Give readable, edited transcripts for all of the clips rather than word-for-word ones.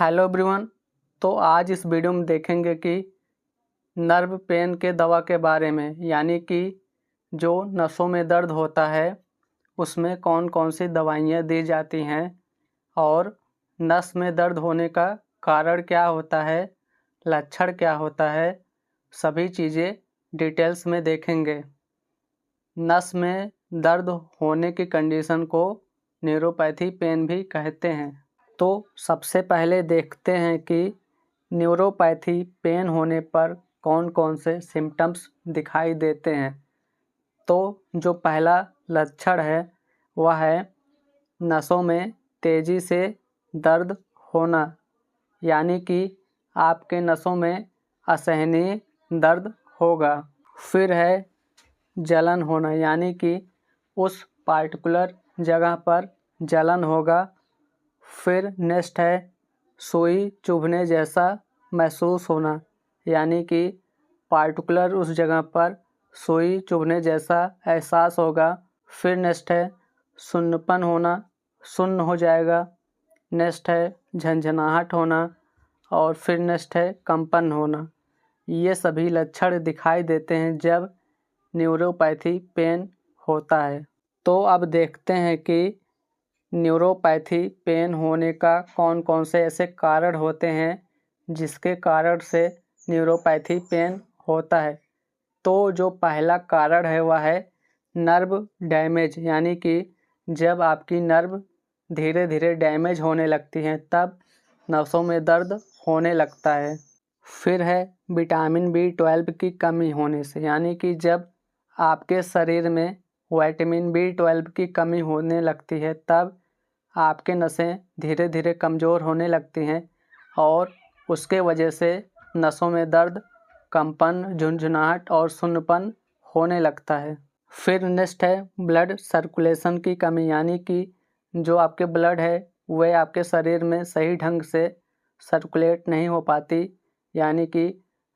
Hello everyone. तो आज इस वीडियो में देखेंगे कि नर्व पेन के दवा के बारे में, यानी कि जो नसों में दर्द होता है उसमें कौन कौन सी दवाइयाँ दी जाती हैं और नस में दर्द होने का कारण क्या होता है, लक्षण क्या होता है, सभी चीज़ें डिटेल्स में देखेंगे। नस में दर्द होने की कंडीशन को न्यूरोपैथी पेन भी कहते हैं। तो सबसे पहले देखते हैं कि न्यूरोपैथी पेन होने पर कौन कौन से सिम्टम्स दिखाई देते हैं। तो जो पहला लक्षण है वह है नसों में तेज़ी से दर्द होना, यानी कि आपके नसों में असहनीय दर्द होगा। फिर है जलन होना, यानी कि उस पार्टिकुलर जगह पर जलन होगा। फिर नेक्स्ट है सुई चुभने जैसा महसूस होना, यानी कि पार्टिकुलर उस जगह पर सुई चुभने जैसा एहसास होगा। फिर नेक्स्ट है सुन्नपन होना, सुन्न हो जाएगा। नेक्स्ट है झंझनाहट होना और फिर नेक्स्ट है कंपन होना। ये सभी लक्षण दिखाई देते हैं जब न्यूरोपैथी पेन होता है। तो अब देखते हैं कि न्यूरोपैथी पेन होने का कौन कौन से ऐसे कारण होते हैं जिसके कारण से न्यूरोपैथी पेन होता है। तो जो पहला कारण है वह है नर्व डैमेज, यानी कि जब आपकी नर्व धीरे धीरे डैमेज होने लगती हैं तब नसों में दर्द होने लगता है। फिर है विटामिन B12 की कमी होने से, यानी कि जब आपके शरीर में विटामिन B12 की कमी होने लगती है तब आपके नसें धीरे धीरे कमज़ोर होने लगती हैं और उसके वजह से नसों में दर्द, कंपन, झुंझुनाहट और सुन्नपन होने लगता है। फिर नेक्स्ट है ब्लड सर्कुलेशन की कमी, यानी कि जो आपके ब्लड है वह आपके शरीर में सही ढंग से सर्कुलेट नहीं हो पाती, यानी कि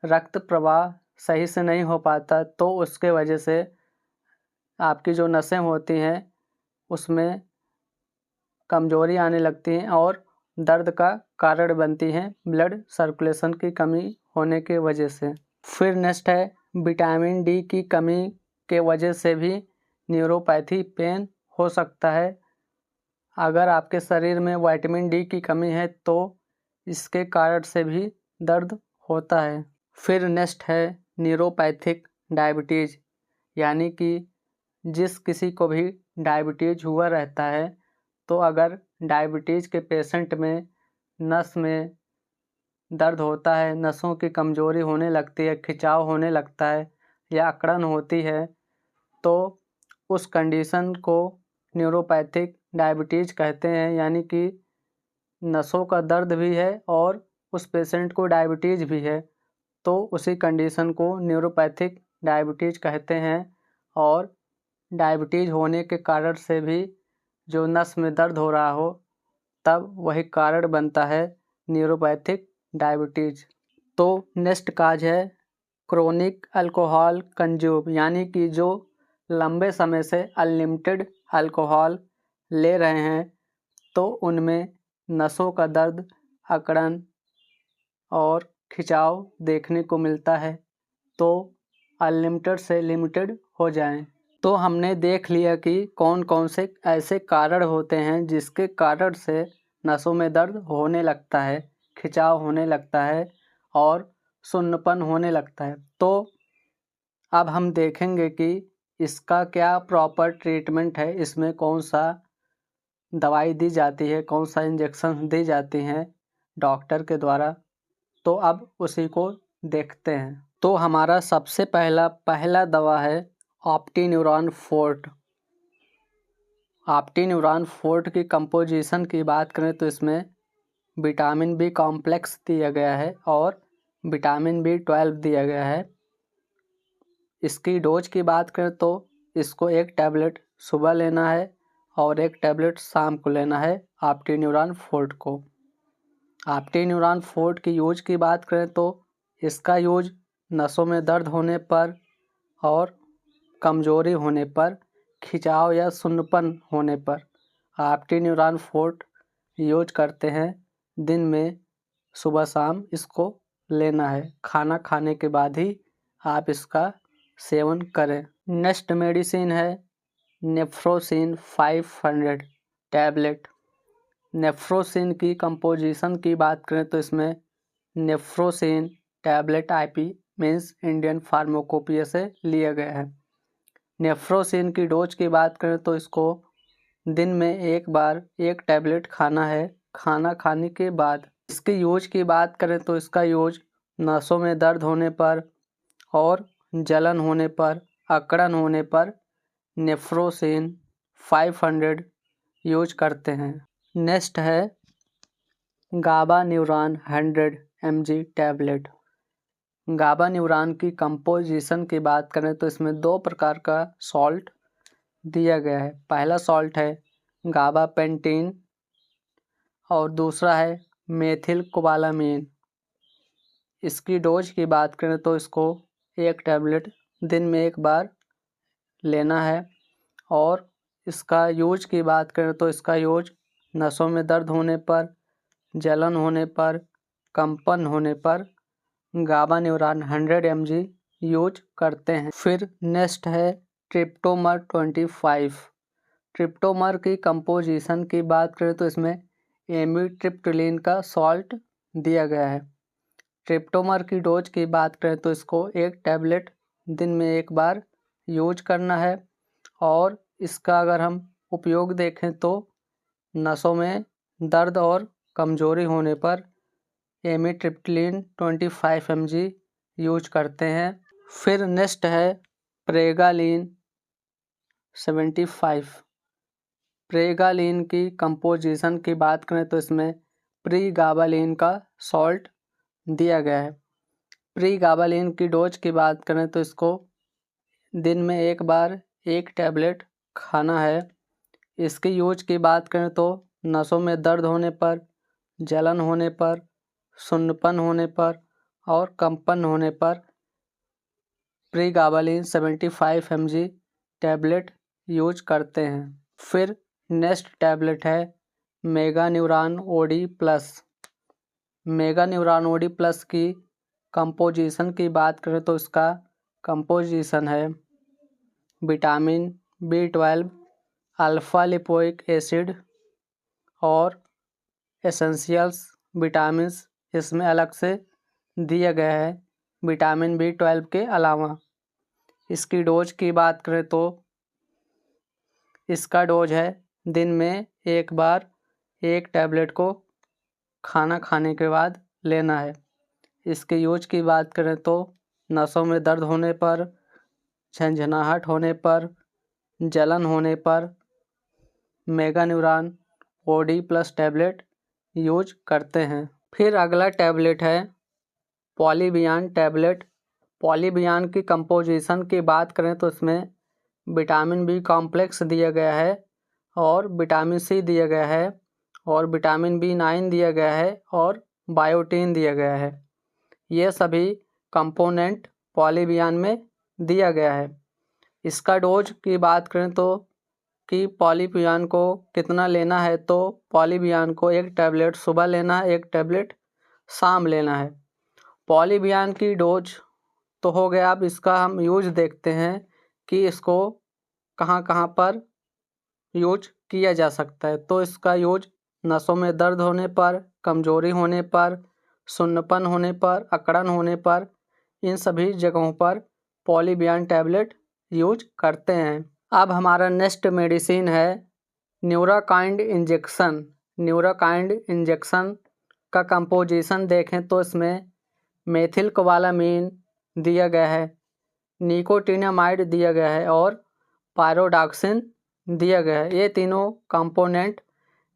रक्त प्रवाह सही से नहीं हो पाता। तो उसके वजह से आपकी जो नसें होती हैं उसमें कमजोरी आने लगती हैं और दर्द का कारण बनती हैं ब्लड सर्कुलेशन की कमी होने के वजह से। फिर नेक्स्ट है विटामिन D की कमी के वजह से भी न्यूरोपैथी पेन हो सकता है। अगर आपके शरीर में विटामिन D की कमी है तो इसके कारण से भी दर्द होता है। फिर नेक्स्ट है न्यूरोपैथिक डायबिटीज़, यानी कि जिस किसी को भी डायबिटीज़ हुआ रहता है तो अगर डायबिटीज़ के पेशेंट में नस में दर्द होता है, नसों की कमज़ोरी होने लगती है, खिंचाव होने लगता है या अकड़न होती है, तो उस कंडीशन को न्यूरोपैथिक डायबिटीज़ कहते हैं। यानी कि नसों का दर्द भी है और उस पेशेंट को डायबिटीज़ भी है, तो उसी कंडीशन को न्यूरोपैथिक डायबिटीज़ कहते हैं। और डायबिटीज़ होने के कारण से भी जो नस में दर्द हो रहा हो तब वही कारण बनता है न्यूरोपैथिक डायबिटीज़। तो नेक्स्ट काज है क्रोनिक अल्कोहल कंज्यूम, यानी कि जो लंबे समय से अनलिमिटेड अल्कोहल ले रहे हैं तो उनमें नसों का दर्द, अकड़न और खिंचाव देखने को मिलता है। तो अनलिमिटेड से लिमिटेड हो जाएं। तो हमने देख लिया कि कौन कौन से ऐसे कारण होते हैं जिसके कारण से नसों में दर्द होने लगता है, खिंचाव होने लगता है और सुन्नपन होने लगता है। तो अब हम देखेंगे कि इसका क्या प्रॉपर ट्रीटमेंट है, इसमें कौन सा दवाई दी जाती है, कौन सा इंजेक्शन दी जाती हैं डॉक्टर के द्वारा। तो अब उसी को देखते हैं। तो हमारा सबसे पहला दवा है ऑप्टिन्यूरॉन फोर्ट। ऑप्टिन्यूरॉन फोर्ट की कंपोजिशन की बात करें तो इसमें विटामिन B कॉम्प्लेक्स दिया गया है और विटामिन B12 दिया गया है। इसकी डोज की बात करें तो इसको एक टैबलेट सुबह लेना है और एक टैबलेट शाम को लेना है ऑप्टिन्यूरॉन फोर्ट को। ऑप्टिन्यूरॉन फोर्ट की यूज की बात करें तो इसका यूज नसों में दर्द होने पर और कमजोरी होने पर, खिंचाव या सुन्नपन होने पर ऑप्टिन्यूरॉन फोर्ट यूज करते हैं दिन में सुबह शाम इसको लेना है। खाना खाने के बाद ही आप इसका सेवन करें। नेक्स्ट मेडिसिन है नेफ्रोसिन 500 टैबलेट। नेफ्रोसिन की कंपोजिशन की बात करें तो इसमें Nephrosin tablet IP means Indian pharmacopoeia से लिया गया है। नेफ्रोसिन की डोज की बात करें तो इसको दिन में एक बार एक टैबलेट खाना है खाना खाने के बाद। इसके यूज की बात करें तो इसका यूज नसों में दर्द होने पर और जलन होने पर, अकड़न होने पर नेफ्रोसिन 500 यूज करते हैं। नेक्स्ट है गाबा न्यूरॉन 100 mg टैबलेट। गाबा न्यूरॉन की कंपोजिशन की बात करें तो इसमें 2 प्रकार का सॉल्ट दिया गया है। पहला सॉल्ट है गाबा पेंटीन और दूसरा है मेथिल कोबालामीन। इसकी डोज की बात करें तो इसको एक टैबलेट दिन में एक बार लेना है और इसका यूज की बात करें तो इसका यूज नसों में दर्द होने पर, जलन होने पर, कंपन होने पर गाबा न्यूरॉन 100 mg यूज करते हैं। फिर नेक्स्ट है ट्रिप्टोमर 25। ट्रिप्टोमर की कंपोजिशन की बात करें तो इसमें एमिट्रिप्टिलिन का सॉल्ट दिया गया है। ट्रिप्टोमर की डोज की बात करें तो इसको एक टैबलेट दिन में एक बार यूज करना है और इसका अगर हम उपयोग देखें तो नसों में दर्द और कमजोरी होने पर एमिट्रिप्टिलिन 25 mg यूज करते हैं। फिर नेक्स्ट है प्रेगालिन 75। प्रेगालिन की कंपोजिशन की बात करें तो इसमें प्रीगाबालिन का सॉल्ट दिया गया है। प्रीगाबालिन की डोज की बात करें तो इसको दिन में एक बार एक टैबलेट खाना है। इसके यूज की बात करें तो नसों में दर्द होने पर, जलन होने पर, सुन्नपन होने पर और कंपन होने पर प्रीगाबालिन 75 mg टैबलेट यूज करते हैं। फिर नेक्स्ट टैबलेट है मेगान्यूरॉन ओडी प्लस। मेगान्यूरॉन ओडी प्लस की कंपोजिशन की बात करें तो इसका कंपोजिशन है vitamin B12, alpha lipoic acid और एसेंशियल्स विटामिन्स इसमें अलग से दिया गया है विटामिन B12 के अलावा। इसकी डोज की बात करें तो इसका डोज है दिन में एक बार एक टैबलेट को खाना खाने के बाद लेना है। इसके यूज की बात करें तो नसों में दर्द होने पर, झंझनाहट होने पर, जलन होने पर मेगान्यूरॉन ओडी प्लस टैबलेट यूज करते हैं। फिर अगला टैबलेट है पॉलीबियान टैबलेट। पॉलीबियान की कंपोजिशन की बात करें तो इसमें विटामिन बी कॉम्प्लेक्स दिया गया है और विटामिन सी दिया गया है और विटामिन B9 दिया गया है और बायोटीन दिया गया है। ये सभी कंपोनेंट पॉलीबियान में दिया गया है। इसका डोज की बात करें तो कि पॉलीबियान को कितना लेना है तो पॉलीबियान को एक टैबलेट सुबह लेना है, एक टैबलेट शाम लेना है। पॉलीबियान की डोज तो हो गया। अब इसका हम यूज देखते हैं कि इसको कहाँ कहाँ पर यूज किया जा सकता है। तो इसका यूज नसों में दर्द होने पर, कमजोरी होने पर, सुन्नपन होने पर, अकड़न होने पर, इन सभी जगहों पर पॉलीबियान टैबलेट यूज करते हैं। अब हमारा नेक्स्ट मेडिसिन है न्यूरोकाइंड इंजेक्शन। न्यूरोकाइंड इंजेक्शन का कंपोजिशन देखें तो इसमें मेथिल कोबालामीन दिया गया है, निकोटिनामाइड दिया गया है और पायरोडॉक्सिन दिया गया है। ये तीनों कंपोनेंट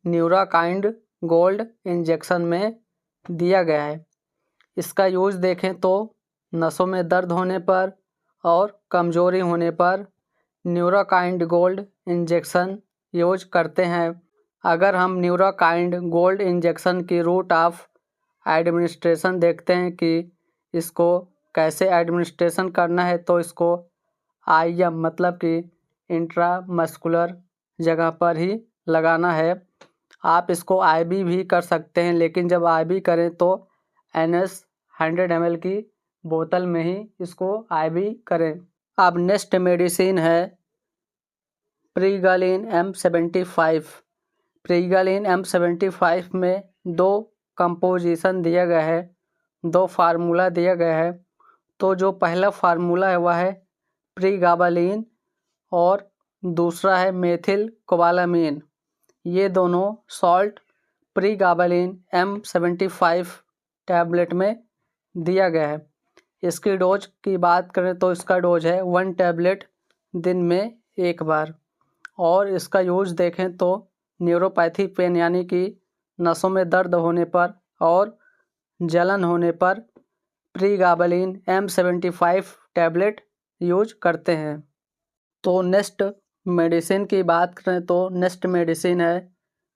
न्यूरोकाइंड गोल्ड इंजेक्शन में दिया गया है। इसका यूज देखें तो नसों में दर्द होने पर और कमजोरी होने पर न्यूरोकाइंड गोल्ड इंजेक्शन यूज करते हैं। अगर हम न्यूरोकाइंड गोल्ड इंजेक्शन की रूट ऑफ एडमिनिस्ट्रेशन देखते हैं कि इसको कैसे एडमिनिस्ट्रेशन करना है तो इसको IM मतलब कि इंट्रामस्कुलर जगह पर ही लगाना है। आप इसको IV भी कर सकते हैं, लेकिन जब IV करें तो NS 100 ml की बोतल में ही इसको IV करें। अब नेक्स्ट मेडिसिन है प्रीगालिन M75। प्रीगालिन M75 में 2 कंपोजिशन दिया गया है, 2 फार्मूला दिया गया है। तो जो पहला फार्मूला है वह है प्रीगाबालिन और दूसरा है मेथिल कोबालामीन। ये दोनों सॉल्ट प्रीगाबालिन M75 टैबलेट में दिया गया है। इसकी डोज की बात करें तो इसका डोज है 1 टैबलेट दिन में 1 बार। और इसका यूज देखें तो न्यूरोपैथी पेन यानी कि नसों में दर्द होने पर और जलन होने पर प्रीगाबालिन M75 टैबलेट यूज करते हैं। तो नेक्स्ट मेडिसिन की बात करें तो नेक्स्ट मेडिसिन है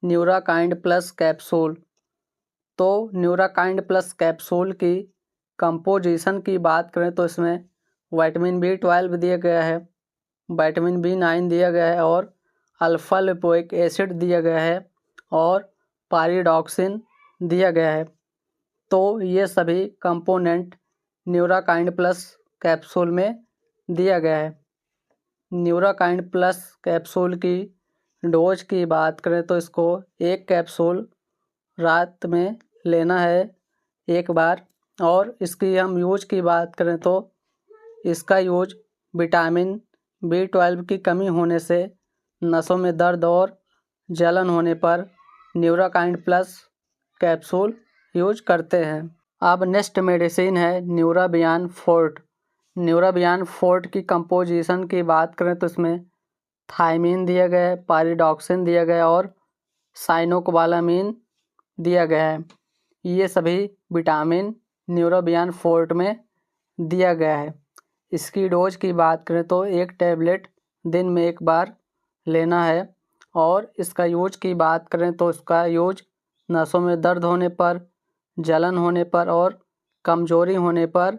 न्यूराकाइंड प्लस कैप्सूल। तो न्यूराकाइंड प्लस कैप्सूल की कंपोजिशन की बात करें तो इसमें विटामिन B12 दिया गया है, विटामिन B9 दिया गया है और अल्फा लिपोइक एसिड दिया गया है और पायरिडॉक्सिन दिया गया है। तो ये सभी कंपोनेंट न्यूराकाइंड प्लस कैप्सूल में दिया गया है। न्यूराकाइंड प्लस कैप्सूल की डोज की बात करें तो इसको 1 कैप्सूल रात में लेना है 1 बार। और इसकी हम यूज की बात करें तो इसका यूज विटामिन B12 की कमी होने से नसों में दर्द और जलन होने पर न्यूराकाइंड प्लस कैप्सूल यूज करते हैं। अब नेक्स्ट मेडिसिन है न्यूराबियान फोर्ट। न्यूराबियान फोर्ट की कंपोजिशन की बात करें तो इसमें थायमीन दिया गया है, पायरिडॉक्सिन दिया गया है और साइनोकोबालामीन दिया गया है। ये सभी विटामिन न्यूराबियान फोर्ट में दिया गया है। इसकी डोज की बात करें तो 1 टैबलेट दिन में 1 बार लेना है। और इसका यूज की बात करें तो इसका यूज नसों में दर्द होने पर, जलन होने पर और कमजोरी होने पर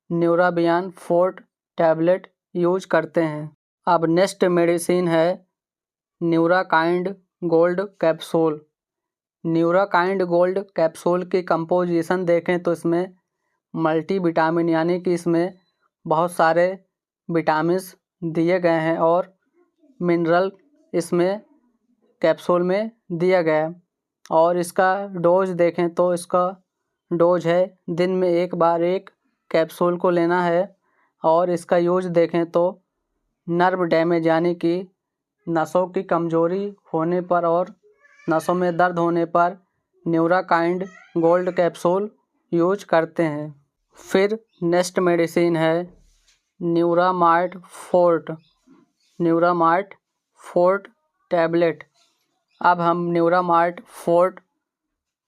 न्यूराबियान फोर्ट टैबलेट यूज करते हैं। अब नेक्स्ट मेडिसिन है न्यूराकाइंड गोल्ड कैप्सूल। न्यूराकाइंड गोल्ड कैप्सूल की कंपोजिशन देखें तो इसमें मल्टीविटामिन यानी कि इसमें बहुत सारे विटामिन्स दिए गए हैं और मिनरल इसमें कैप्सूल में दिया गया है। और इसका डोज देखें तो इसका डोज है दिन में 1 बार 1 कैप्सूल को लेना है। और इसका यूज देखें तो नर्व डैमेज यानी कि नसों की कमजोरी होने पर और नसों में दर्द होने पर न्यूराकाइंड गोल्ड कैप्सूल यूज करते हैं। फिर नेक्स्ट मेडिसिन है Neuramart forte. Neuramart forte tablet. अब हम न्यूरामार्ट फोर्ट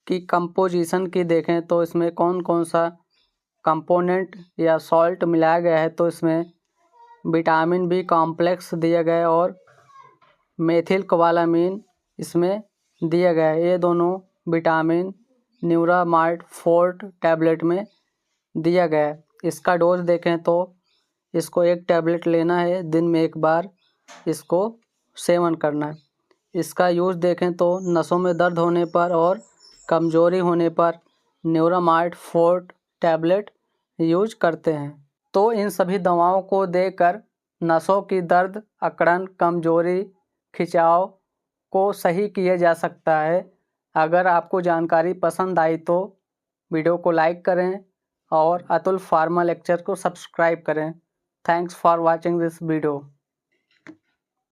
की कंपोजिशन की देखें तो इसमें कौन कौन सा कंपोनेंट या सॉल्ट मिलाया गया है। तो इसमें विटामिन B कॉम्प्लेक्स दिया गया है और मेथिल कोबालामीन इसमें दिया गया है। ये दोनों विटामिन न्यूरामार्ट फोर्ट टैबलेट में दिया गया है। इसका डोज देखें तो इसको 1 टैबलेट लेना है, दिन में 1 बार इसको सेवन करना है। इसका यूज़ देखें तो नसों में दर्द होने पर और कमजोरी होने पर न्यूरामार्ट फोर्ट टैबलेट यूज करते हैं। तो इन सभी दवाओं को देकर नसों की दर्द, अकड़न, कमजोरी, खिंचाव को सही किया जा सकता है। अगर आपको जानकारी पसंद आई तो वीडियो को लाइक करें और अतुल फार्मा लेक्चर को सब्सक्राइब करें। Thanks for watching this video.